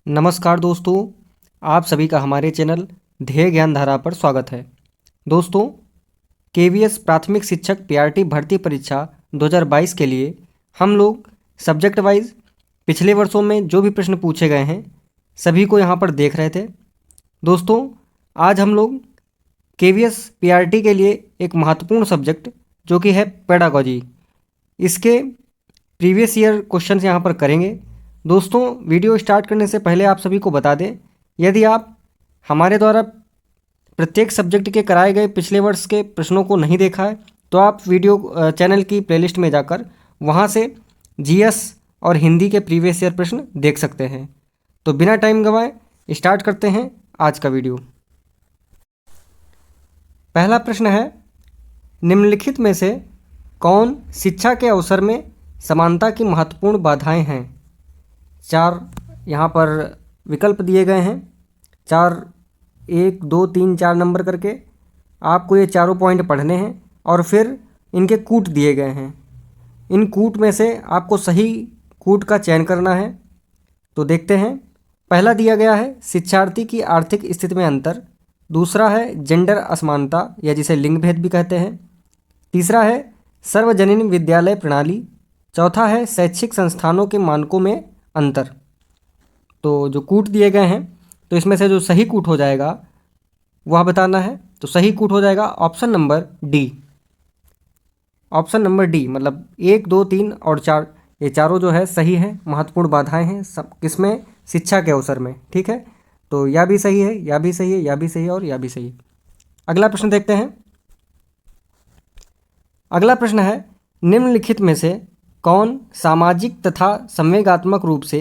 नमस्कार दोस्तों, आप सभी का हमारे चैनल ध्येय ज्ञान धारा पर स्वागत है। दोस्तों, केवीएस प्राथमिक शिक्षक पीआरटी भर्ती परीक्षा 2022 के लिए हम लोग सब्जेक्ट वाइज पिछले वर्षों में जो भी प्रश्न पूछे गए हैं सभी को यहाँ पर देख रहे थे। दोस्तों, आज हम लोग केवीएस पीआरटी के लिए एक महत्वपूर्ण सब्जेक्ट जो कि है पेडागॉजी, इसके प्रीवियस ईयर क्वेश्चंस यहाँ पर करेंगे। दोस्तों, वीडियो स्टार्ट करने से पहले आप सभी को बता दें, यदि आप हमारे द्वारा प्रत्येक सब्जेक्ट के कराए गए पिछले वर्ष के प्रश्नों को नहीं देखा है तो आप वीडियो चैनल की प्लेलिस्ट में जाकर वहाँ से जीएस और हिंदी के प्रीवियस ईयर प्रश्न देख सकते हैं। तो बिना टाइम गंवाए स्टार्ट करते हैं आज का वीडियो। पहला प्रश्न है, निम्नलिखित में से कौन शिक्षा के अवसर में समानता की महत्वपूर्ण बाधाएं हैं? 4 यहाँ पर विकल्प दिए गए हैं, 4 1 2 3 4 नंबर करके आपको ये चारों पॉइंट पढ़ने हैं और फिर इनके कूट दिए गए हैं। इन कूट में से आपको सही कूट का चयन करना है। तो देखते हैं। पहला दिया गया है शिक्षार्थी की आर्थिक स्थिति में अंतर, दूसरा है जेंडर असमानता या जिसे लिंग भेद भी कहते हैं, तीसरा है सार्वजनिक विद्यालय प्रणाली, चौथा है शैक्षिक संस्थानों के मानकों में अंतर। तो जो कूट दिए गए हैं तो इसमें से जो सही कूट हो जाएगा वह बताना है। तो सही कूट हो जाएगा option number D. Option number D मतलब 1 2 3 और 4 ये चारों जो है सही है, महत्वपूर्ण बाधाएं हैं सब किसमें? शिक्षा के अवसर में। ठीक है, तो यह भी सही है, यह भी सही है, यह भी सही है और यह भी सही है। अगला प्रश्न देखते हैं। अगला प्रश्न है, निम्नलिखित में से कौन सामाजिक तथा संवेगात्मक रूप से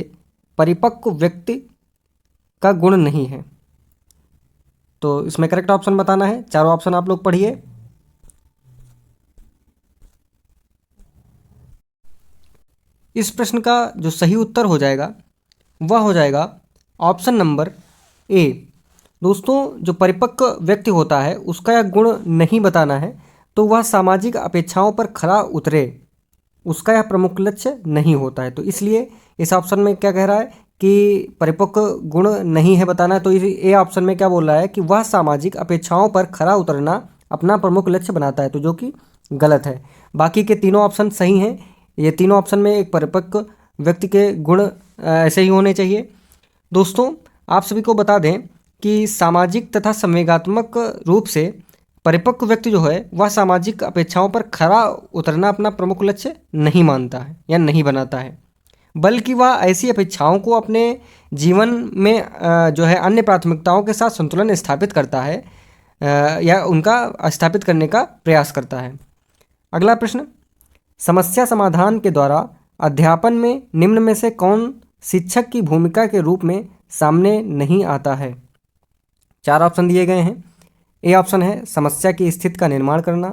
परिपक्व व्यक्ति का गुण नहीं है? तो इसमें करेक्ट ऑप्शन बताना है। चारों ऑप्शन आप लोग पढ़िए। इस प्रश्न का जो सही उत्तर हो जाएगा वह हो जाएगा ऑप्शन नंबर ए। दोस्तों, जो परिपक्व व्यक्ति होता है उसका यह गुण नहीं बताना है तो वह सामाजिक अपेक्षाओं पर खरा उतरे, उसका यह प्रमुख लक्ष्य नहीं होता है। तो इसलिए इस ऑप्शन में क्या कह रहा है कि परिपक्व गुण नहीं है बताना है। तो ए ऑप्शन में क्या बोल रहा है कि वह सामाजिक अपेक्षाओं पर खरा उतरना अपना प्रमुख लक्ष्य बनाता है, तो जो कि गलत है। बाकी के तीनों ऑप्शन सही हैं। ये तीनों ऑप्शन में एक परिपक्व व्यक्ति के गुण ऐसे ही होने चाहिए। दोस्तों, आप सभी को बता दें कि सामाजिक तथा संवेगात्मक रूप से परिपक्व व्यक्ति जो है वह सामाजिक अपेक्षाओं पर खरा उतरना अपना प्रमुख लक्ष्य नहीं मानता है या नहीं बनाता है, बल्कि वह ऐसी अपेक्षाओं को अपने जीवन में जो है अन्य प्राथमिकताओं के साथ संतुलन स्थापित करता है या उनका स्थापित करने का प्रयास करता है। अगला प्रश्न, समस्या समाधान के द्वारा अध्यापन में निम्न में से कौन शिक्षक की भूमिका के रूप में सामने नहीं आता है? 4 ऑप्शन दिए गए हैं। ए ऑप्शन है समस्या की स्थिति का निर्माण करना,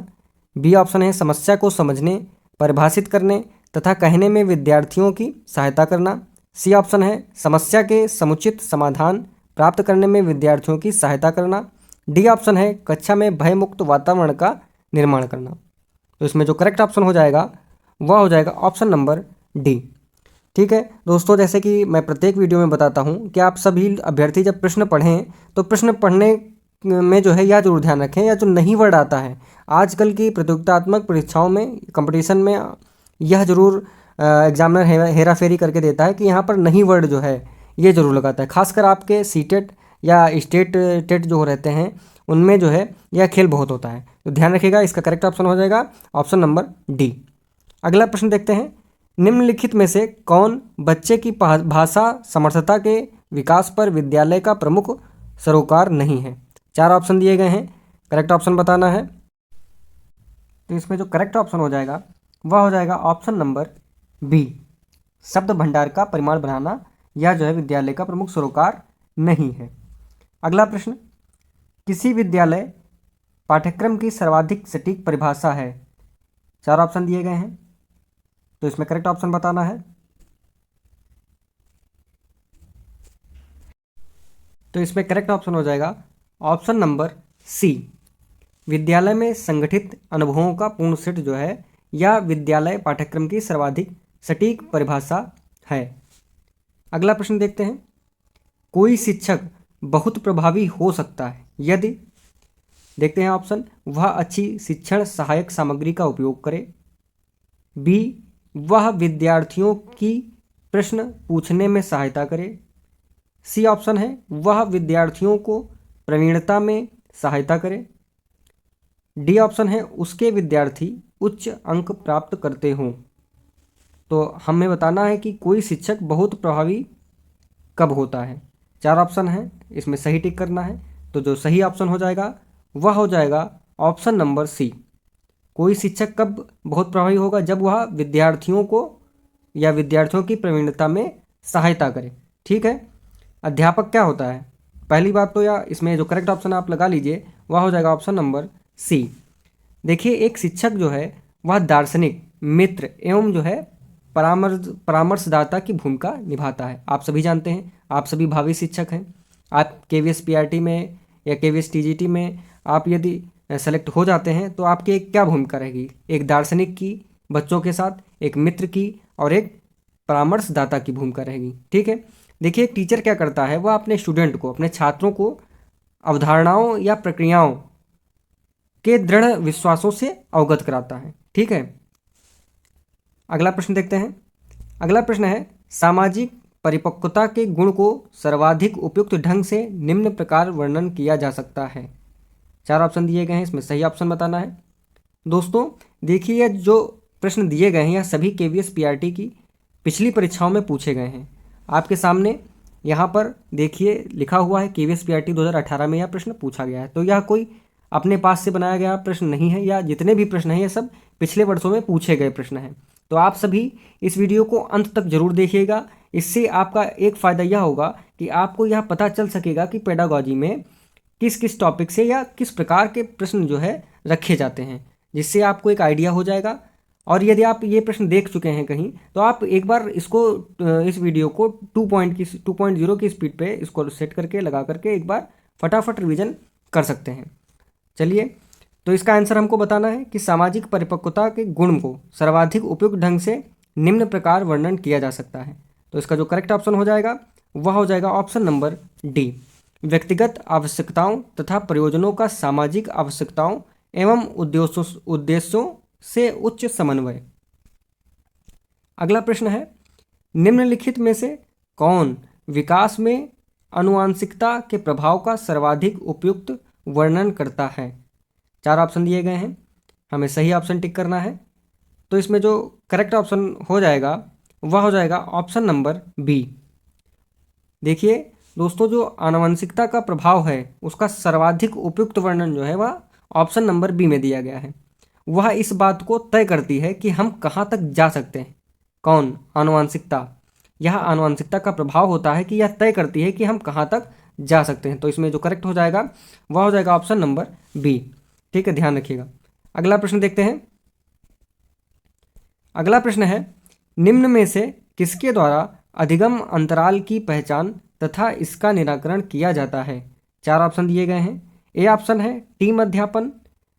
बी ऑप्शन है समस्या को समझने, परिभाषित करने तथा कहने में विद्यार्थियों की सहायता करना, सी ऑप्शन है समस्या के समुचित समाधान प्राप्त करने में विद्यार्थियों की सहायता करना, डी ऑप्शन है कक्षा में भयमुक्त वातावरण का निर्माण करना। तो इसमें जो करेक्ट ऑप्शन हो जाएगा वह हो जाएगा ऑप्शन नंबर डी। ठीक है दोस्तों, जैसे कि मैं प्रत्येक वीडियो में बताता हूँ कि आप सभी अभ्यर्थी जब प्रश्न पढ़ें तो प्रश्न पढ़ने में जो है यह जरूर ध्यान रखें या जो नहीं वर्ड आता है आजकल की प्रतियोगितात्मक परीक्षाओं में कंपटीशन में यह जरूर एग्जामिनर हेरा फेरी करके देता है कि यहाँ पर नहीं वर्ड जो है ये जरूर लगाता है। खासकर आपके सीटेट या स्टेट टेट जो रहते हैं उनमें जो है यह खेल बहुत होता है, तो ध्यान रखिएगा। इसका करेक्ट ऑप्शन हो जाएगा ऑप्शन नंबर डी। अगला प्रश्न देखते हैं। निम्नलिखित में से कौन बच्चे की भाषा समर्थता के विकास पर विद्यालय का प्रमुख सरोकार नहीं है? 4 ऑप्शन दिए गए हैं, करेक्ट ऑप्शन बताना है। तो इसमें जो करेक्ट ऑप्शन हो जाएगा वह हो जाएगा ऑप्शन नंबर बी, शब्द भंडार का परिमाण बढ़ाना यह जो है विद्यालय का प्रमुख सरोकार नहीं है। अगला प्रश्न, किसी विद्यालय पाठ्यक्रम की सर्वाधिक सटीक परिभाषा है? 4 ऑप्शन दिए गए हैं, तो इसमें करेक्ट ऑप्शन बताना है। तो इसमें करेक्ट ऑप्शन हो जाएगा ऑप्शन नंबर सी, विद्यालय में संगठित अनुभवों का पूर्ण सेट जो है यह विद्यालय पाठ्यक्रम की सर्वाधिक सटीक परिभाषा है। अगला प्रश्न देखते हैं। कोई शिक्षक बहुत प्रभावी हो सकता है यदि, देखते हैं ऑप्शन, वह अच्छी शिक्षण सहायक सामग्री का उपयोग करे, बी, वह विद्यार्थियों की प्रश्न पूछने में सहायता करे, सी ऑप्शन है वह विद्यार्थियों को प्रवीणता में सहायता करे, डी ऑप्शन है उसके विद्यार्थी उच्च अंक प्राप्त करते हों। तो हमें बताना है कि कोई शिक्षक बहुत प्रभावी कब होता है। 4 ऑप्शन है, इसमें सही टिक करना है। तो जो सही ऑप्शन हो जाएगा वह हो जाएगा ऑप्शन नंबर सी। कोई शिक्षक कब बहुत प्रभावी होगा? जब वह विद्यार्थियों को या विद्यार्थियों की प्रवीणता में सहायता करे। ठीक है। अध्यापक क्या होता है? पहली बात तो या इसमें जो करेक्ट ऑप्शन आप लगा लीजिए वह हो जाएगा ऑप्शन नंबर सी। देखिए, एक शिक्षक जो है वह दार्शनिक, मित्र एवं जो है परामर्शदाता की भूमिका निभाता है। आप सभी जानते हैं, आप सभी भावी शिक्षक हैं। आप केवीएस पीआरटी में या केवीएस टीजीटी में आप यदि सेलेक्ट हो जाते हैं तो आपकी एक क्या भूमिका रहेगी? एक दार्शनिक की बच्चों के साथ, एक मित्र की और एक परामर्शदाता की भूमिका रहेगी। ठीक है। देखिए, एक टीचर क्या करता है, वह अपने स्टूडेंट को, अपने छात्रों को अवधारणाओं या प्रक्रियाओं के दृढ़ विश्वासों से अवगत कराता है। ठीक है। अगला प्रश्न देखते हैं। अगला प्रश्न है, सामाजिक परिपक्वता के गुण को सर्वाधिक उपयुक्त ढंग से निम्न प्रकार वर्णन किया जा सकता है। 4 ऑप्शन दिए गए हैं, इसमें सही ऑप्शन बताना है। दोस्तों देखिए, यह जो प्रश्न दिए गए हैं यह सभी केवीएस पीआरटी की पिछली परीक्षाओं में पूछे गए हैं। आपके सामने यहाँ पर देखिए लिखा हुआ है केवीएस पीआरटी 2018 में यह प्रश्न पूछा गया है। तो यह कोई अपने पास से बनाया गया प्रश्न नहीं है, या जितने भी प्रश्न हैं ये सब पिछले वर्षों में पूछे गए प्रश्न हैं। तो आप सभी इस वीडियो को अंत तक जरूर देखिएगा। इससे आपका एक फ़ायदा यह होगा कि आपको यह पता चल सकेगा कि पेडागॉजी में किस किस टॉपिक से या किस प्रकार के प्रश्न जो है रखे जाते हैं, जिससे आपको एक आइडिया हो जाएगा। और यदि आप ये प्रश्न देख चुके हैं कहीं तो आप एक बार इसको, इस वीडियो को 2.0 की स्पीड पे इसको सेट करके लगा करके एक बार फटाफट रिवीजन कर सकते हैं। चलिए, तो इसका आंसर हमको बताना है कि सामाजिक परिपक्वता के गुण को सर्वाधिक उपयुक्त ढंग से निम्न प्रकार वर्णन किया जा सकता है। तो इसका जो करेक्ट ऑप्शन हो जाएगा वह हो जाएगा ऑप्शन नंबर डी, व्यक्तिगत आवश्यकताओं तथा प्रयोजनों का सामाजिक आवश्यकताओं एवं उद्देश्यों से उच्च समन्वय। अगला प्रश्न है, निम्नलिखित में से कौन विकास में आनुवांशिकता के प्रभाव का सर्वाधिक उपयुक्त वर्णन करता है? 4 ऑप्शन दिए गए हैं, हमें सही ऑप्शन टिक करना है। तो इसमें जो करेक्ट ऑप्शन हो जाएगा वह हो जाएगा ऑप्शन नंबर बी। देखिए दोस्तों, जो आनुवंशिकता का प्रभाव है उसका सर्वाधिक उपयुक्त वर्णन जो है वह ऑप्शन नंबर बी में दिया गया है। वह इस बात को तय करती है कि हम कहाँ तक जा सकते हैं। कौन? आनुवंशिकता। यह आनुवंशिकता का प्रभाव होता है कि यह तय करती है कि हम कहाँ तक जा सकते हैं। तो इसमें जो करेक्ट हो जाएगा वह हो जाएगा ऑप्शन नंबर बी। ठीक है, ध्यान रखिएगा। अगला प्रश्न देखते हैं। अगला प्रश्न है, निम्न में से किसके द्वारा अधिगम अंतराल की पहचान तथा इसका निराकरण किया जाता है? 4 ऑप्शन दिए गए हैं। ए ऑप्शन है टीम अध्यापन,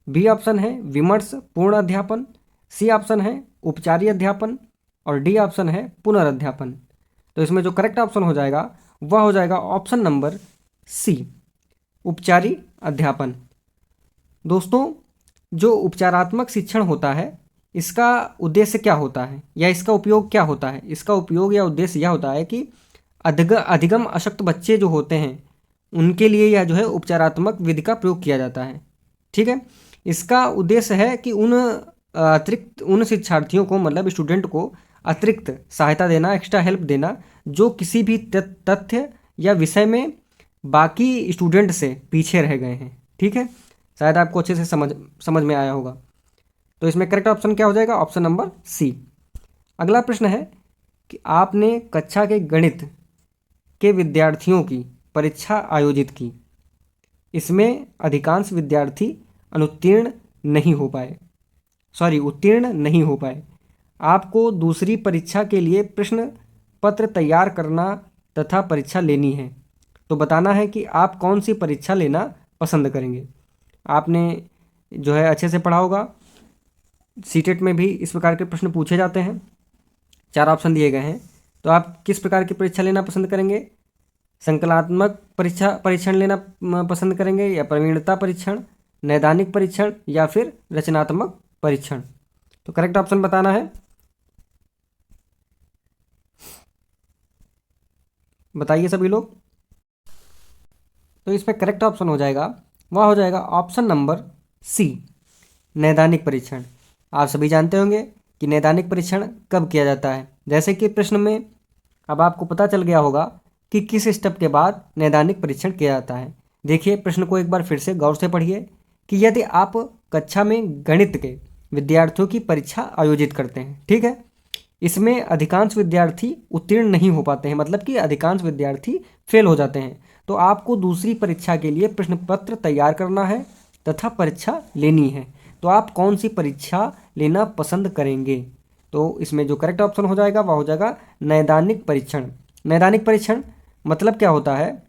बी ऑप्शन है विमर्श पूर्ण अध्यापन, सी ऑप्शन है उपचारी अध्यापन और डी ऑप्शन है पुनर्अध्यापन। तो इसमें जो करेक्ट ऑप्शन हो जाएगा वह हो जाएगा ऑप्शन नंबर सी, उपचारी अध्यापन। दोस्तों, जो उपचारात्मक शिक्षण होता है इसका उद्देश्य क्या होता है या इसका उपयोग क्या होता है? इसका उपयोग या उद्देश्य यह होता है कि अधिगम अशक्त बच्चे जो होते हैं उनके लिए यह जो है उपचारात्मक विधि का प्रयोग किया जाता है। ठीक है। इसका उद्देश्य है कि उन शिक्षार्थियों को, मतलब स्टूडेंट को अतिरिक्त सहायता देना, एक्स्ट्रा हेल्प देना, जो किसी भी तथ्य या विषय में बाकी स्टूडेंट से पीछे रह गए हैं। ठीक है, शायद आपको अच्छे से समझ में आया होगा। तो इसमें करेक्ट ऑप्शन क्या हो जाएगा? Option number C. अगला प्रश्न है कि आपने कक्षा के गणित के विद्यार्थियों की परीक्षा आयोजित की, इसमें अधिकांश विद्यार्थी उत्तीर्ण नहीं हो पाए। आपको दूसरी परीक्षा के लिए प्रश्न पत्र तैयार करना तथा परीक्षा लेनी है। तो बताना है कि आप कौन सी परीक्षा लेना पसंद करेंगे। आपने जो है अच्छे से पढ़ा होगा, सीटेट में भी इस प्रकार के प्रश्न पूछे जाते हैं। 4 ऑप्शन दिए गए हैं। तो आप किस प्रकार की परीक्षा लेना पसंद करेंगे? संकलात्मक परीक्षण लेना पसंद करेंगे, या प्रवीणता परीक्षण, नैदानिक परीक्षण, या फिर रचनात्मक परीक्षण? तो करेक्ट ऑप्शन बताना है। बताइए सभी लोग। तो इसमें करेक्ट ऑप्शन हो जाएगा, वह हो जाएगा ऑप्शन नंबर सी, नैदानिक परीक्षण। आप सभी जानते होंगे कि नैदानिक परीक्षण कब किया जाता है। जैसे कि प्रश्न में अब आपको पता चल गया होगा कि किस स्टेप के बाद नैदानिक परीक्षण किया जाता है। देखिए प्रश्न को एक बार फिर से गौर से पढ़िए कि यदि आप कक्षा में गणित के विद्यार्थियों की परीक्षा आयोजित करते हैं, ठीक है, इसमें अधिकांश विद्यार्थी उत्तीर्ण नहीं हो पाते हैं, मतलब कि अधिकांश विद्यार्थी फेल हो जाते हैं, तो आपको दूसरी परीक्षा के लिए प्रश्न पत्र तैयार करना है तथा परीक्षा लेनी है। तो आप कौन सी परीक्षा लेना पसंद करेंगे? तो इसमें जो करेक्ट ऑप्शन हो जाएगा वह हो जाएगा नैदानिक परीक्षण। नैदानिक परीक्षण मतलब क्या होता है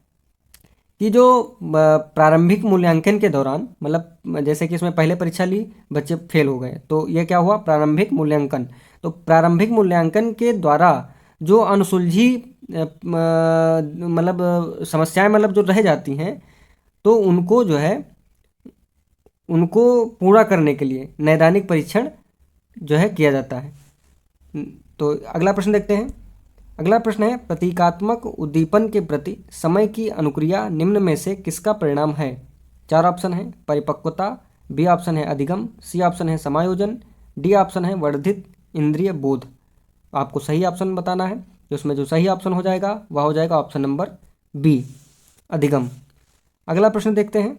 कि जो प्रारंभिक मूल्यांकन के दौरान, मतलब जैसे कि इसमें पहले परीक्षा ली, बच्चे फेल हो गए, तो ये क्या हुआ, प्रारंभिक मूल्यांकन। तो प्रारंभिक मूल्यांकन के द्वारा जो अनसुलझी मतलब समस्याएं मतलब जो रह जाती हैं, तो उनको जो है उनको पूरा करने के लिए नैदानिक परीक्षण जो है किया जाता है। तो अगला प्रश्न देखते हैं। अगला प्रश्न है, प्रतीकात्मक उद्दीपन के प्रति समय की अनुक्रिया निम्न में से किसका परिणाम है? 4 ऑप्शन है, परिपक्वता, बी ऑप्शन है अधिगम, सी ऑप्शन है समायोजन, डी ऑप्शन है वर्धित इंद्रिय बोध। आपको सही ऑप्शन बताना है। उसमें जो सही ऑप्शन हो जाएगा वह हो जाएगा ऑप्शन नंबर बी, अधिगम। अगला प्रश्न देखते हैं।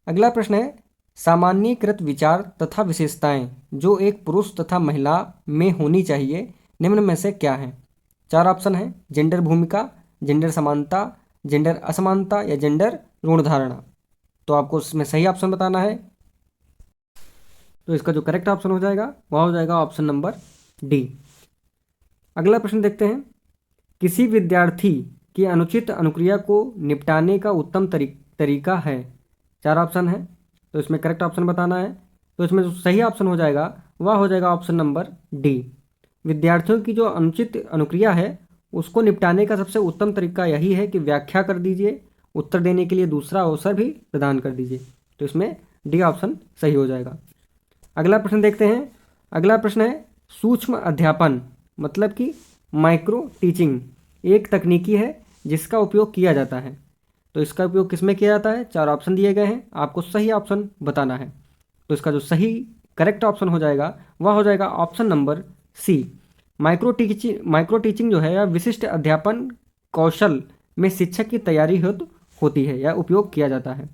अगला प्रश्न है, सामान्यीकृत विचार तथा विशेषताएं जो एक पुरुष तथा महिला में होनी चाहिए निम्न में से क्या है? 4 ऑप्शन है, जेंडर भूमिका, जेंडर समानता, जेंडर असमानता, या जेंडर ऋण धारणा। तो आपको इसमें सही ऑप्शन बताना है। तो इसका जो करेक्ट ऑप्शन हो जाएगा वह हो जाएगा ऑप्शन नंबर डी। अगला प्रश्न देखते हैं, किसी विद्यार्थी की अनुचित अनुक्रिया को निपटाने का उत्तम तरीका है। 4 ऑप्शन है, तो इसमें करेक्ट ऑप्शन बताना है। तो इसमें जो सही ऑप्शन हो जाएगा वह हो जाएगा ऑप्शन नंबर डी। विद्यार्थियों की जो अनुचित अनुक्रिया है उसको निपटाने का सबसे उत्तम तरीका यही है कि व्याख्या कर दीजिए, उत्तर देने के लिए दूसरा अवसर भी प्रदान कर दीजिए। तो इसमें डी ऑप्शन सही हो जाएगा। अगला प्रश्न देखते हैं। अगला प्रश्न है, सूक्ष्म अध्यापन मतलब कि माइक्रो टीचिंग एक तकनीकी है जिसका उपयोग किया जाता है। तो इसका उपयोग किसमें किया जाता है? 4 ऑप्शन दिए गए हैं, आपको सही ऑप्शन बताना है। तो इसका जो सही करेक्ट ऑप्शन हो जाएगा वह हो जाएगा option number C. Micro teaching जो है या विशिष्ट अध्यापन कौशल में शिक्षक की तैयारी हेतु होती है या उपयोग किया जाता है।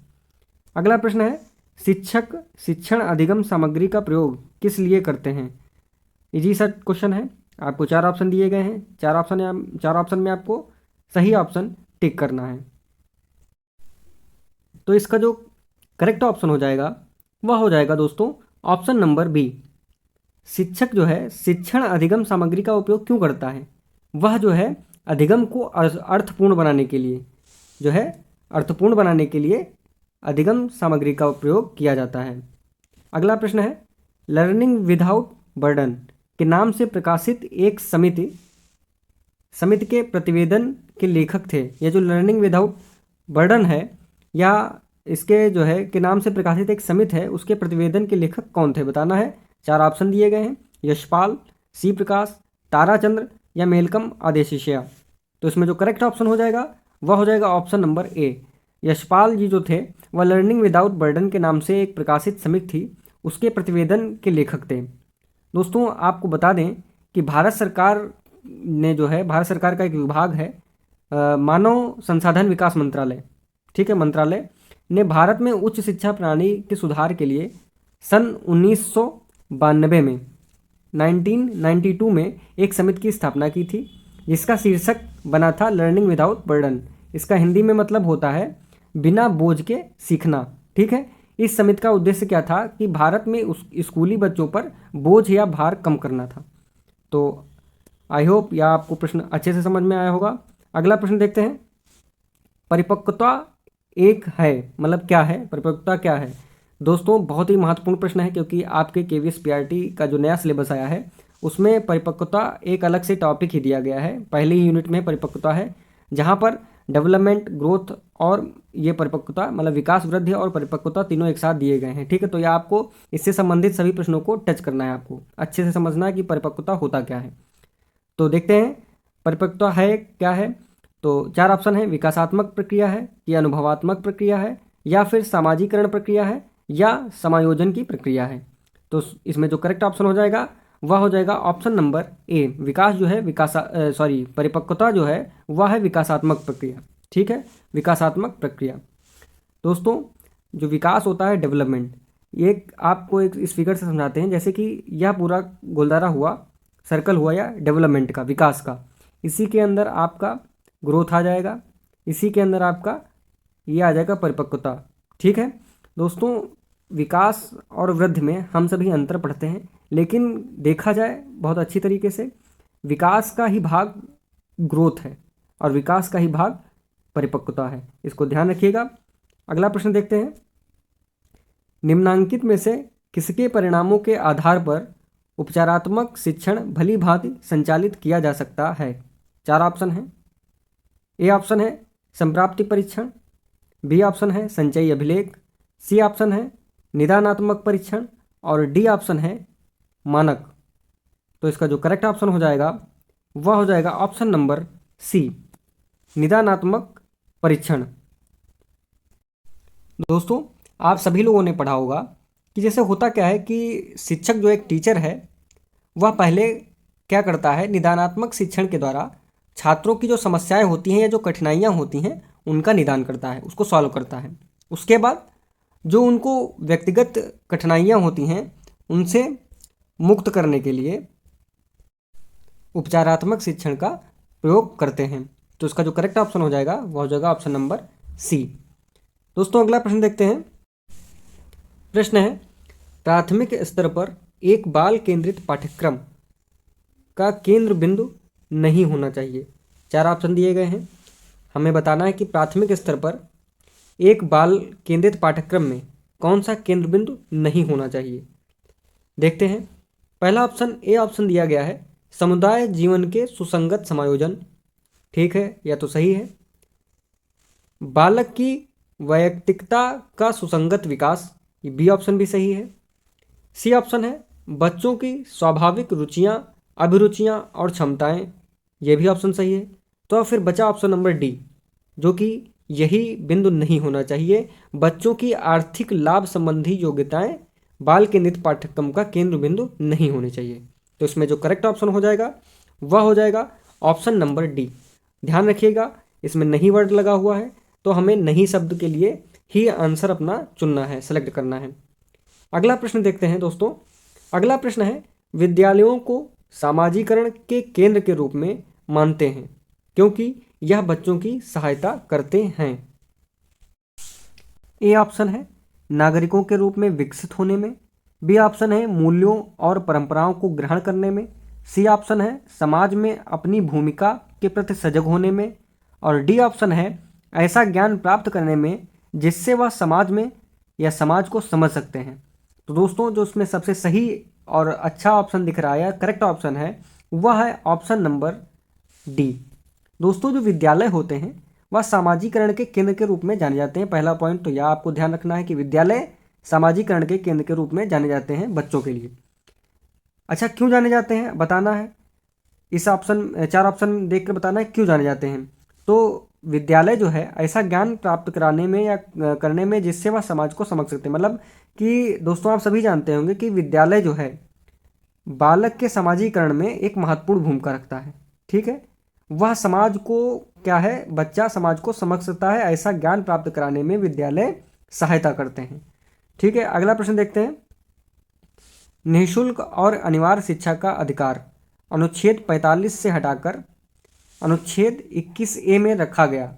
अगला प्रश्न है, शिक्षक शिक्षण अधिगम सामग्री का प्रयोग किस लिए करते हैं? इजी सा क्वेश्चन है। आपको 4 ऑप्शन दिए गए हैं, 4 ऑप्शन में आपको सही ऑप्शन टिक करना है। तो इसका जो करेक्ट ऑप्शन हो जाएगा वह हो जाएगा दोस्तों ऑप्शन नंबर बी। शिक्षक जो है शिक्षण अधिगम सामग्री का उपयोग क्यों करता है? वह जो है अधिगम को अर्थपूर्ण बनाने के लिए जो है अर्थपूर्ण बनाने के लिए अधिगम सामग्री का प्रयोग किया जाता है। अगला प्रश्न है, लर्निंग विदाउट बर्डन के नाम से प्रकाशित एक समिति के प्रतिवेदन के लेखक थे। ये जो लर्निंग विदाउट बर्डन है या इसके जो है के नाम से प्रकाशित एक समिति है उसके प्रतिवेदन के लेखक कौन थे? बताना है। 4 ऑप्शन दिए गए हैं, यशपाल, सी प्रकाश, ताराचंद्र, या मेलकम आदेशिया। तो इसमें जो करेक्ट ऑप्शन हो जाएगा वह हो जाएगा ऑप्शन नंबर ए। यशपाल जी जो थे वह लर्निंग विदाउट बर्डन के नाम से एक प्रकाशित समिति थी, उसके प्रतिवेदन के लेखक थे। दोस्तों आपको बता दें कि भारत सरकार ने जो है भारत सरकार का एक विभाग है मानव संसाधन विकास मंत्रालय, ठीक है, मंत्रालय ने भारत में उच्च शिक्षा प्रणाली के सुधार के लिए सन 1992 में 1992 में एक समिति की स्थापना की थी जिसका शीर्षक बना था लर्निंग विदाउट बर्डन। इसका हिंदी में मतलब होता है बिना बोझ के सीखना, ठीक है। इस समिति का उद्देश्य क्या था कि भारत में उस स्कूली बच्चों पर बोझ या भार कम करना था। तो आई होप यह आपको प्रश्न अच्छे से समझ में आया होगा। अगला प्रश्न देखते हैं, परिपक्वता एक है मतलब क्या है? परिपक्वता क्या है? दोस्तों बहुत ही महत्वपूर्ण प्रश्न है क्योंकि आपके केवीएस पीआरटी का जो नया सिलेबस आया है उसमें परिपक्वता एक अलग से टॉपिक ही दिया गया है। पहले ही यूनिट में परिपक्वता है जहाँ पर डेवलपमेंट, ग्रोथ और ये परिपक्वता, मतलब विकास, वृद्धि और परिपक्वता तीनों एक साथ दिए गए हैं। ठीक है, तो ये आपको इससे संबंधित सभी प्रश्नों को टच करना है, आपको अच्छे से समझना है कि परिपक्वता होता क्या है। तो देखते हैं परिपक्वता है क्या है। तो 4 ऑप्शन है, विकासात्मक प्रक्रिया है, या अनुभवात्मक प्रक्रिया है, या फिर सामाजिकरण प्रक्रिया है, या समायोजन की प्रक्रिया है। तो इसमें जो करेक्ट ऑप्शन हो जाएगा वह हो जाएगा ऑप्शन नंबर ए। विकास जो है परिपक्वता जो है वह है विकासात्मक प्रक्रिया। ठीक है, विकासात्मक प्रक्रिया। दोस्तों जो विकास होता है डेवलपमेंट, ये आपको एक इस फिगर से समझाते हैं। जैसे कि यह पूरा गोलदारा हुआ, सर्कल हुआ या डेवलपमेंट का, विकास का, इसी के अंदर आपका ग्रोथ आ जाएगा, इसी के अंदर आपका ये आ जाएगा परिपक्वता। ठीक है दोस्तों, विकास और वृद्धि में हम सभी अंतर पढ़ते हैं, लेकिन देखा जाए बहुत अच्छी तरीके से विकास का ही भाग ग्रोथ है और विकास का ही भाग परिपक्वता है। इसको ध्यान रखिएगा। अगला प्रश्न देखते हैं। निम्नांकित में से किसके परिणामों के आधार पर उपचारात्मक शिक्षण भली भांति संचालित किया जा सकता है? 4 ऑप्शन हैं। ए ऑप्शन है संप्राप्ति परीक्षण, बी ऑप्शन है संचयी अभिलेख, सी ऑप्शन है निदानात्मक परीक्षण और डी ऑप्शन है मानक। तो इसका जो करेक्ट ऑप्शन हो जाएगा वह हो जाएगा ऑप्शन नंबर सी, निदानात्मक परीक्षण। दोस्तों आप सभी लोगों ने पढ़ा होगा कि जैसे होता क्या है कि शिक्षक जो एक टीचर है वह पहले क्या करता है, निदानात्मक शिक्षण के द्वारा छात्रों की जो समस्याएं होती हैं या जो कठिनाइयां होती हैं उनका निदान करता है, उसको सॉल्व करता है। उसके बाद जो उनको व्यक्तिगत कठिनाइयां होती हैं उनसे मुक्त करने के लिए उपचारात्मक शिक्षण का प्रयोग करते हैं। तो इसका जो करेक्ट ऑप्शन हो जाएगा वह हो जाएगा ऑप्शन नंबर सी। दोस्तों अगला प्रश्न देखते हैं। प्रश्न है, प्राथमिक स्तर पर एक बाल केंद्रित पाठ्यक्रम का केंद्र बिंदु नहीं होना चाहिए। 4 ऑप्शन दिए गए हैं। हमें बताना है कि प्राथमिक स्तर पर एक बाल केंद्रित पाठ्यक्रम में कौन सा केंद्र बिंदु नहीं होना चाहिए। देखते हैं। पहला ऑप्शन ए ऑप्शन दिया गया है, समुदाय जीवन के सुसंगत समायोजन। ठीक है, यह तो सही है। बालक की वैयक्तिकता का सुसंगत विकास, ये बी ऑप्शन भी सही है। सी ऑप्शन है बच्चों की स्वाभाविक रुचियां, अभिरुचियां और क्षमताएं, यह भी ऑप्शन सही है। तो अब फिर बचा ऑप्शन नंबर डी, जो कि यही बिंदु नहीं होना चाहिए, बच्चों की आर्थिक लाभ संबंधी योग्यताएं बाल केंद्रित पाठ्यक्रम का केंद्र बिंदु नहीं होनी चाहिए। तो इसमें जो करेक्ट ऑप्शन हो जाएगा वह हो जाएगा ऑप्शन नंबर डी। ध्यान रखिएगा इसमें नहीं वर्ड लगा हुआ है, तो हमें नहीं शब्द के लिए ही आंसर अपना चुनना है, सेलेक्ट करना है। अगला प्रश्न देखते हैं दोस्तों। अगला प्रश्न है, विद्यालयों को सामाजिकरण के केंद्र के रूप में मानते हैं क्योंकि यह बच्चों की सहायता करते हैं। ए ऑप्शन है नागरिकों के रूप में विकसित होने में, बी ऑप्शन है मूल्यों और परंपराओं को ग्रहण करने में, सी ऑप्शन है समाज में अपनी भूमिका के प्रति सजग होने में, और डी ऑप्शन है ऐसा ज्ञान प्राप्त करने में जिससे वह समाज में या समाज को समझ सकते हैं। तो दोस्तों जो इसमें सबसे सही और अच्छा ऑप्शन दिख रहा है, करेक्ट ऑप्शन है, वह है ऑप्शन नंबर डी। दोस्तों जो विद्यालय होते हैं वह सामाजिकरण के केंद्र के रूप में जाने जाते हैं। पहला पॉइंट तो यह आपको ध्यान रखना है कि विद्यालय सामाजिकरण के केंद्र के रूप में जाने जाते हैं बच्चों के लिए। अच्छा, क्यों जाने जाते हैं बताना है। इस ऑप्शन 4 ऑप्शन देख कर बताना है क्यों जाने जाते हैं। तो विद्यालय जो है ऐसा ज्ञान प्राप्त कराने में या करने में जिससे वह समाज को समझ सकते हैं। मतलब कि दोस्तों आप सभी जानते होंगे कि विद्यालय जो है बालक के समाजीकरण में एक महत्वपूर्ण भूमिका रखता है। ठीक है, वह समाज को क्या है, बच्चा समाज को समझ सकता है, ऐसा ज्ञान प्राप्त कराने में विद्यालय सहायता करते हैं। ठीक है, अगला प्रश्न देखते हैं। निःशुल्क और अनिवार्य शिक्षा का अधिकार अनुच्छेद 45 से हटाकर अनुच्छेद 21A में रखा गया।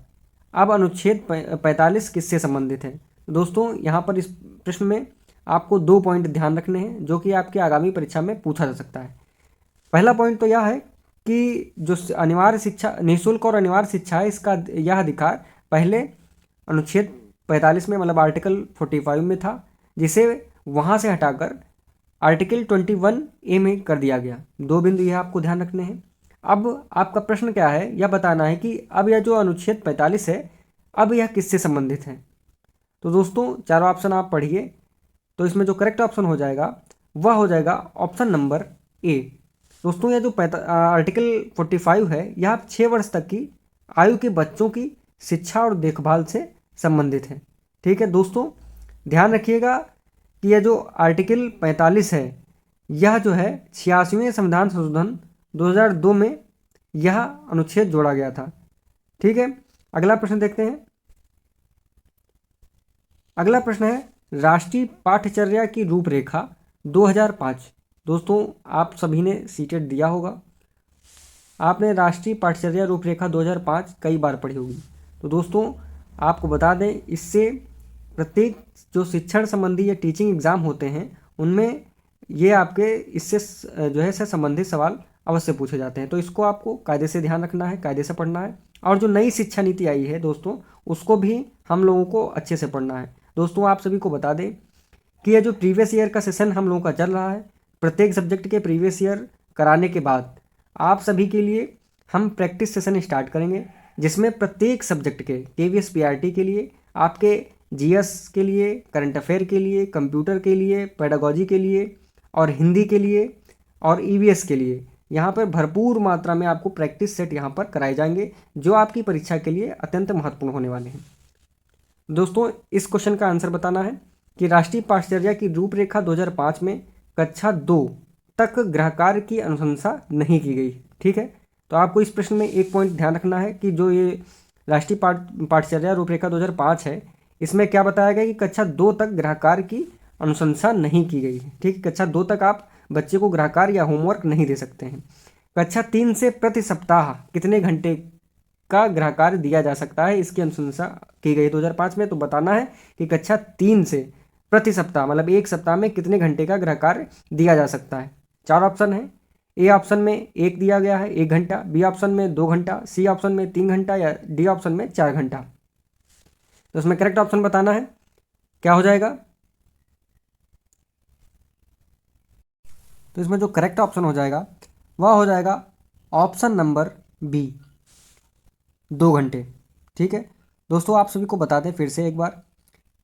अब अनुच्छेद 45 किससे संबंधित है? दोस्तों यहाँ पर इस प्रश्न में आपको 2 पॉइंट ध्यान रखने हैं जो कि आपकी आगामी परीक्षा में पूछा जा सकता है। पहला पॉइंट तो यह है कि जो अनिवार्य शिक्षा, निःशुल्क और अनिवार्य शिक्षा है, इसका यह अधिकार पहले अनुच्छेद 45 में मतलब आर्टिकल 45 में था, जिसे वहाँ से हटाकर आर्टिकल 21A में कर दिया गया। 2 बिंदु यह आपको ध्यान रखने हैं। अब आपका प्रश्न क्या है, यह बताना है कि अब यह जो अनुच्छेद 45 है, अब यह किससे संबंधित है। तो दोस्तों चारों ऑप्शन आप पढ़िए। तो इसमें जो करेक्ट ऑप्शन हो जाएगा वह हो जाएगा ऑप्शन नंबर ए। दोस्तों यह जो आर्टिकल 45 है, यह 6 वर्ष तक की आयु के बच्चों की शिक्षा और देखभाल से संबंधित है। ठीक है दोस्तों, ध्यान रखिएगा कि यह जो आर्टिकल 45 है, यह जो है 86वें संविधान संशोधन 2002 में यह अनुच्छेद जोड़ा गया था। ठीक है, अगला प्रश्न देखते हैं। अगला प्रश्न है राष्ट्रीय पाठ्यचर्या की रूपरेखा 2005। दोस्तों आप सभी ने सीटेट दिया होगा, आपने राष्ट्रीय पाठ्यचर्या रूपरेखा 2005 कई बार पढ़ी होगी। तो दोस्तों आपको बता दें, इससे प्रत्येक जो शिक्षण संबंधी या टीचिंग एग्ज़ाम होते हैं उनमें ये आपके इससे जो है से संबंधित सवाल अवश्य पूछे जाते हैं। तो इसको आपको कायदे से ध्यान रखना है, कायदे से पढ़ना है। और जो नई शिक्षा नीति आई है दोस्तों, उसको भी हम लोगों को अच्छे से पढ़ना है। दोस्तों आप सभी को बता दें कि ये जो प्रीवियस ईयर का सेशन हम लोगों का चल रहा है, प्रत्येक सब्जेक्ट के प्रीवियस ईयर कराने के बाद आप सभी के लिए हम प्रैक्टिस सेशन स्टार्ट करेंगे, जिसमें प्रत्येक सब्जेक्ट के केवीएस पीआरटी के लिए, आपके जीएस के लिए, करंट अफेयर के लिए, कंप्यूटर के लिए, पेडागोजी के लिए और हिंदी के लिए और ईवीएस के लिए यहाँ पर भरपूर मात्रा में आपको प्रैक्टिस सेट यहाँ पर कराए जाएंगे, जो आपकी परीक्षा के लिए अत्यंत महत्वपूर्ण होने वाले हैं। दोस्तों इस क्वेश्चन का आंसर बताना है कि राष्ट्रीय पाठ्यचर्या की रूपरेखा 2005 में कक्षा 2 तक गृह कार्य की अनुशंसा नहीं की गई। ठीक है, तो आपको इस प्रश्न में एक पॉइंट ध्यान रखना है कि जो ये राष्ट्रीय पाठ्यचर्या रूपरेखा 2005 है, इसमें क्या बताया गया कि कक्षा 2 तक गृह कार्य की अनुशंसा नहीं की गई है। ठीक है, कक्षा 2 तक आप बच्चे को गृह कार्य या होमवर्क नहीं दे सकते हैं। कक्षा 3 से प्रति सप्ताह कितने घंटे का गृह कार्य दिया जा सकता है, इसकी अनुशंसा की गई 2005 में। तो बताना है कि कक्षा 3 से प्रति सप्ताह मतलब एक सप्ताह में कितने घंटे का गृह कार्य दिया जा सकता है। 4 ऑप्शन है। ए ऑप्शन में 1 दिया गया है 1 घंटा, बी ऑप्शन में 2 घंटा, सी ऑप्शन में 3 घंटा या डी ऑप्शन में 4 घंटा। तो इसमें करेक्ट ऑप्शन बताना है, क्या हो जाएगा। तो इसमें जो करेक्ट ऑप्शन हो जाएगा वह हो जाएगा ऑप्शन नंबर बी, 2 घंटे। ठीक है दोस्तों, आप सभी को बता दें फिर से एक बार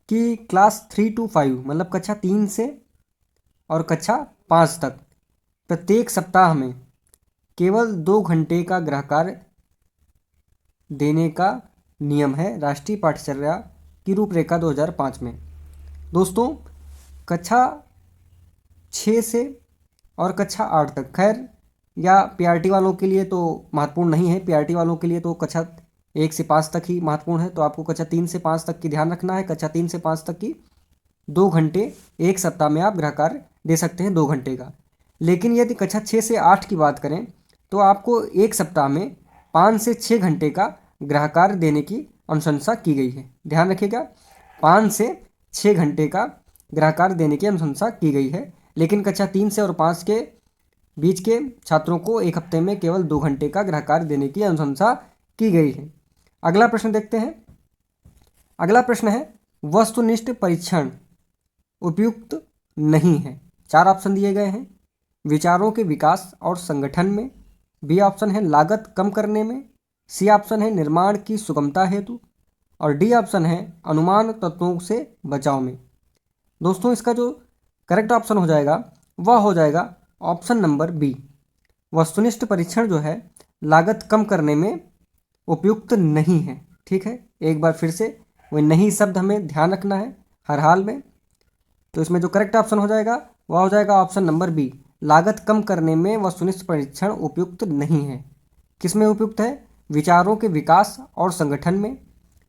कि क्लास 3 to 5 मतलब कक्षा 3 से और कक्षा 5 तक प्रत्येक सप्ताह में केवल 2 घंटे का गृह कार्य देने का नियम है राष्ट्रीय पाठ्यचर्या की रूपरेखा 2005 में। दोस्तों कक्षा 6 से और कक्षा 8 तक, खैर या पीआरटी वालों के लिए तो महत्वपूर्ण नहीं है, पीआरटी वालों के लिए तो कक्षा 1 से 5 तक ही महत्वपूर्ण है। तो आपको कक्षा 3 से 5 तक की ध्यान रखना है। कक्षा 3 से 5 तक की 2 घंटे एक सप्ताह में आप गृह कार्य दे सकते हैं, 2 घंटे का। लेकिन यदि कक्षा 6 से 8 की बात करें तो आपको एक सप्ताह में 5 से 6 घंटे का गृह कार्य देने की अनुशंसा की गई है। ध्यान रखिएगा, 5 से 6 घंटे का गृह कार्य देने की अनुशंसा की गई है। लेकिन कक्षा 3 से और 5 के बीच के छात्रों को एक हफ्ते में केवल 2 घंटे का गृह कार्य देने की अनुशंसा की गई है। अगला प्रश्न देखते हैं। अगला प्रश्न है वस्तुनिष्ठ परीक्षण उपयुक्त नहीं है। 4 ऑप्शन दिए गए हैं। विचारों के विकास और संगठन में, बी ऑप्शन है लागत कम करने में, सी ऑप्शन है निर्माण की सुगमता हेतु और डी ऑप्शन है अनुमान तत्वों से बचाव में। दोस्तों इसका जो करेक्ट ऑप्शन हो जाएगा वह हो जाएगा ऑप्शन नंबर बी। वस्तुनिष्ठ परीक्षण जो है लागत कम करने में उपयुक्त नहीं है। ठीक है, एक बार फिर से वही नहीं शब्द हमें ध्यान रखना है हर हाल में। तो इसमें जो करेक्ट ऑप्शन हो जाएगा वह हो जाएगा ऑप्शन नंबर बी, लागत कम करने में वस्तुनिष्ठ परीक्षण उपयुक्त नहीं है। किस में उपयुक्त है? विचारों के विकास और संगठन में,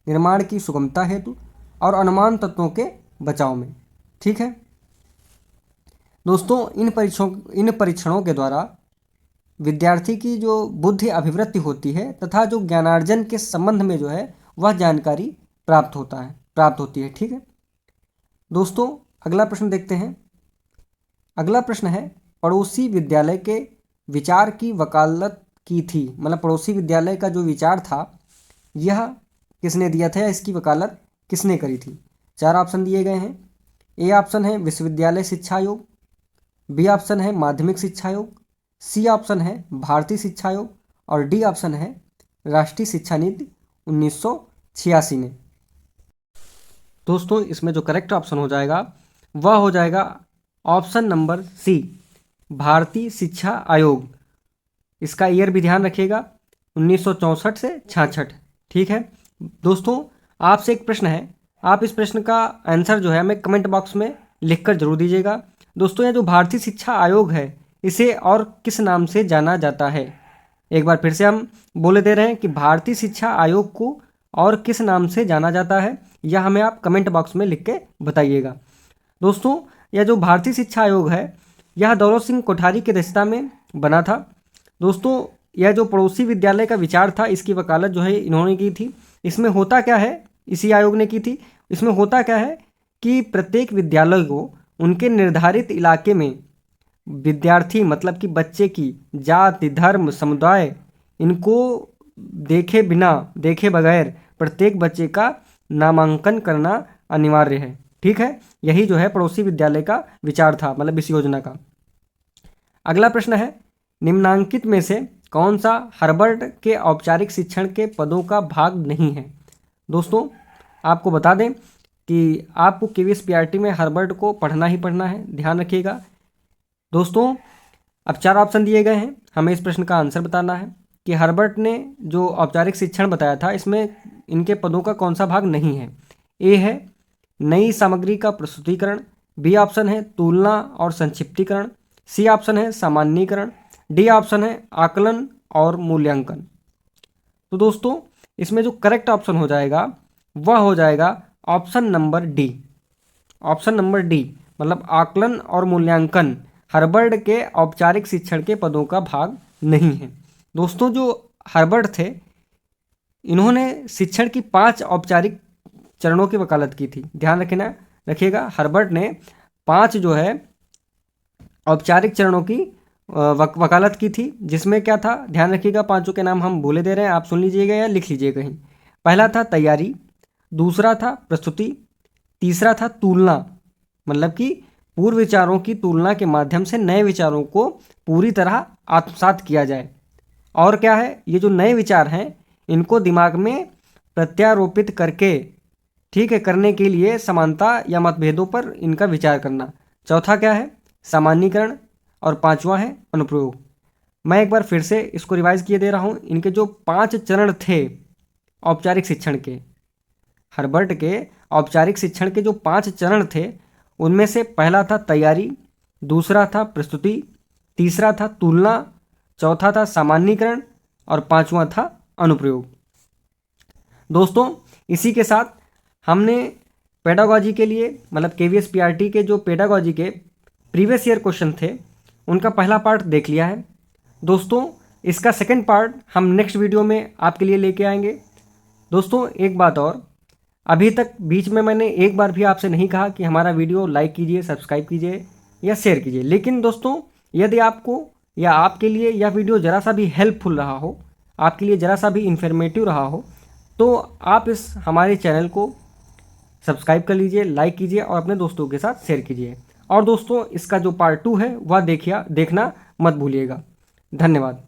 निर्माण की सुगमता हेतु और अनुमान तत्वों के बचाव में। ठीक है दोस्तों, इन परीक्षणों के द्वारा विद्यार्थी की जो बुद्धि अभिवृद्धि होती है तथा जो ज्ञानार्जन के संबंध में जो है वह जानकारी प्राप्त होती है। ठीक है दोस्तों, अगला प्रश्न देखते हैं। अगला प्रश्न है पड़ोसी विद्यालय के विचार की वकालत की थी, मतलब पड़ोसी विद्यालय का जो विचार था यह किसने दिया था या इसकी वकालत किसने करी थी। 4 ऑप्शन दिए गए हैं। ए ऑप्शन है विश्वविद्यालय शिक्षा आयोग, बी ऑप्शन है माध्यमिक शिक्षा आयोग, सी ऑप्शन है भारतीय शिक्षा आयोग और डी ऑप्शन है राष्ट्रीय शिक्षा नीति 1986 ने। दोस्तों इसमें जो करेक्ट ऑप्शन हो जाएगा वह हो जाएगा ऑप्शन नंबर सी, भारतीय शिक्षा आयोग। इसका ईयर भी ध्यान रखिएगा 1964 से 66। ठीक है दोस्तों, आपसे एक प्रश्न है, आप इस प्रश्न का आंसर जो है हमें कमेंट बॉक्स में लिखकर जरूर दीजिएगा। दोस्तों यह जो भारतीय शिक्षा आयोग है इसे और किस नाम से जाना जाता है? एक बार फिर से हम बोले दे रहे हैं कि भारतीय शिक्षा आयोग को और किस नाम से जाना जाता है, यह हमें आप कमेंट बॉक्स में लिख के बताइएगा। दोस्तों यह जो भारतीय शिक्षा आयोग है यह दौलत सिंह कोठारी की अध्यक्षता में बना था। दोस्तों यह जो पड़ोसी विद्यालय का विचार था इसकी वकालत जो है इन्होंने की थी। इसमें होता क्या है, इसी आयोग ने की थी। इसमें होता क्या है कि प्रत्येक विद्यालय को उनके निर्धारित इलाके में विद्यार्थी मतलब कि बच्चे की जाति, धर्म, समुदाय इनको देखे बिना, देखे बगैर प्रत्येक बच्चे का नामांकन करना अनिवार्य है। ठीक है, यही जो है पड़ोसी विद्यालय का विचार था, मतलब इस योजना का। अगला प्रश्न है, निम्नांकित में से कौन सा हार्वर्ड के औपचारिक शिक्षण के पदों का भाग नहीं है? दोस्तों आपको बता दें कि आपको केवीएस पीआरटी में हार्वर्ड को पढ़ना ही पढ़ना है, ध्यान रखिएगा। दोस्तों अब 4 ऑप्शन दिए गए हैं, हमें इस प्रश्न का आंसर बताना है कि हार्वर्ड ने जो औपचारिक शिक्षण बताया था इसमें इनके पदों का कौन सा भाग नहीं है। ए है नई सामग्री का प्रस्तुतिकरण, बी ऑप्शन है तुलना और संक्षिप्तीकरण, सी ऑप्शन है सामान्यीकरण, डी ऑप्शन है आकलन और मूल्यांकन। तो दोस्तों इसमें जो करेक्ट ऑप्शन हो जाएगा वह हो जाएगा option number D. Option number D मतलब आकलन और मूल्यांकन हार्वर्ड के औपचारिक शिक्षण के पदों का भाग नहीं है। दोस्तों जो हार्वर्ड थे इन्होंने शिक्षण की 5 औपचारिक चरणों की वकालत की थी, ध्यान रखिएगा। हार्वर्ड ने 5 जो है औपचारिक चरणों की वकालत की थी, जिसमें क्या था ध्यान रखिएगा, 5 के नाम हम बोले दे रहे हैं, आप सुन लीजिएगा या लिख लीजिएगा कहीं। पहला था तैयारी, दूसरा था प्रस्तुति, तीसरा था तुलना मतलब कि पूर्व विचारों की तुलना के माध्यम से नए विचारों को पूरी तरह आत्मसात किया जाए, और क्या है ये जो नए विचार हैं इनको दिमाग में प्रत्यारोपित करके, ठीक है, करने के लिए समानता या मतभेदों पर इनका विचार करना। चौथा क्या है सामान्यीकरण, और 5वां है अनुप्रयोग। मैं एक बार फिर से इसको रिवाइज किए दे रहा हूँ। इनके जो 5 चरण थे औपचारिक शिक्षण के, हार्वर्ड के औपचारिक शिक्षण के जो 5 चरण थे उनमें से पहला था तैयारी, दूसरा था प्रस्तुति, तीसरा था तुलना, चौथा था सामान्यीकरण और 5वां था अनुप्रयोग। दोस्तों इसी के साथ हमने पेडागॉजी के लिए मतलब केवीएस पीआरटी के जो पेडागॉजी के प्रीवियस ईयर क्वेश्चन थे उनका पहला पार्ट देख लिया है। दोस्तों इसका सेकंड पार्ट हम नेक्स्ट वीडियो में आपके लिए लेके आएंगे। दोस्तों एक बात और, अभी तक बीच में मैंने एक बार भी आपसे नहीं कहा कि हमारा वीडियो लाइक कीजिए, सब्सक्राइब कीजिए या शेयर कीजिए, लेकिन दोस्तों यदि आपको या आपके लिए यह वीडियो ज़रा सा भी हेल्पफुल रहा हो, आपके लिए ज़रा सा भी इंफॉर्मेटिव रहा हो, तो आप इस हमारे चैनल को सब्सक्राइब कर लीजिए, लाइक कीजिए और अपने दोस्तों के साथ शेयर कीजिए। और दोस्तों इसका जो पार्ट 2 है वह देखना मत भूलिएगा। धन्यवाद।